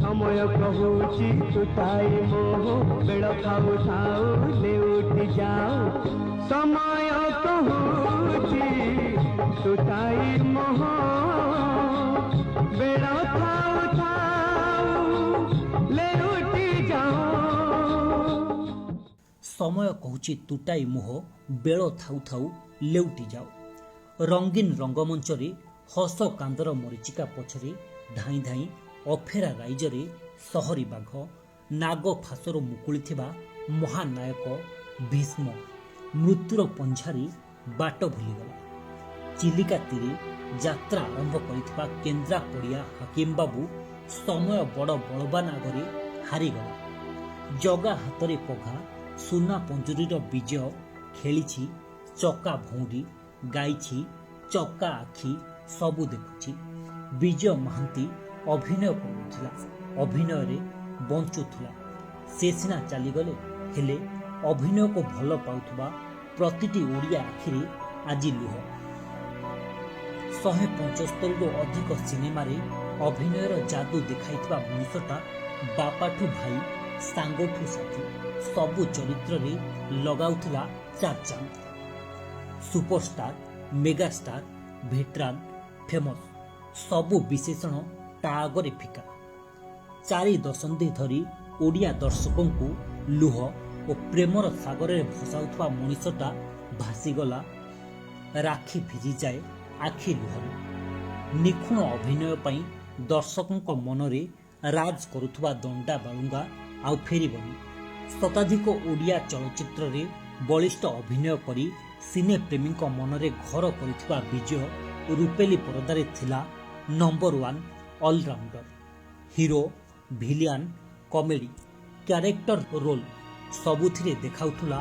समय कहूची तुटाई मोह बेड़ खाऊ थाऊ लेउटी जाओ समय कहूची तुटाई मोह बेड़ खाऊ थाऊ लेउटी जाओ। समय कहूची तुटाई मोह बेड़ थाऊ थाऊ लेउटी जाओ। रंगीन रंगमंचरे हस कांदर मरीचिका पछरे धाई धाई अफेरा राइजरे सहरी बाघ नाग फासर मुकुली महानायक भीष्म मृत्युर पंझारी बाट भूलीगला। चिलिका तीरे यात्रा आरंभ कर केन्द्रा पड़िया हाकिम बाबू समय बड़ बलवान आगे हारीगला। जगा हाथ पघा सुना पंजुरीर विजय खेली चका भौंडी गाई चका आखि सबू देखुची। विजय महांती अभिनय करुला अभिनय बंचुला। से सिना चलीगले हेले अभिनय को भल पाउथुबा प्रतिटी ओडिया आखिरे आज लुह। 175 रु अधिक सिनेमा रे अभिनयर जादू देखाइथिबा मनुष्यटा बापाठू भाई सांगठू साथी सबु चरित्र रे लगाउथला चार चांद। सुपरस्टार मेगास्टार भेटरान फेमस सबु विशेषण ता आगरे फिका। 4 दशंधि धरी ओडिया दर्शकों को लुह और प्रेमर सागर में भसाउथवा मनीषटा भासीगला। राखी भिजी जाए आखि लुहरे। निखुण अभिनय पई दर्शकों मनरे राज करुथवा दंडा बालुंगा आउ फेरिबनी। शताधिक ओडिया चलचित्र रे बलिष्ठ अभिनय करी सिने प्रेमी मनरे घर करिथवा विजय रूपेली परदारे थिला number 1 allrounder. Hero villain comedy character role सबुथिरे देखाउथुला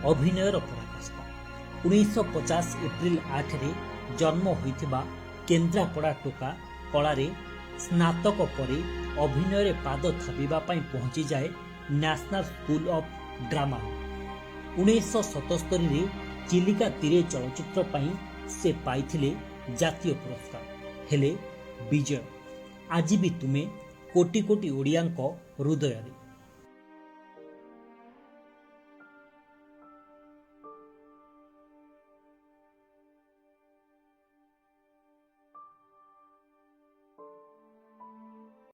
अभिनयर पराकाष्ठा। 1950 एप्रिल 8 रे जन्म होइथिबा केन्द्रापड़ा टोका कलारे स्नातक परे अभिनय पाद थापिबा पई पहुंची जाए नेशनल स्कूल ऑफ ड्रामा। 1977 रे चिलिका तीरे चलचित्र पई से पाइथिले जातीय पुरस्कार। हेले विजय आज भी तुमे कोटी कोटी ओडियांको हृदय।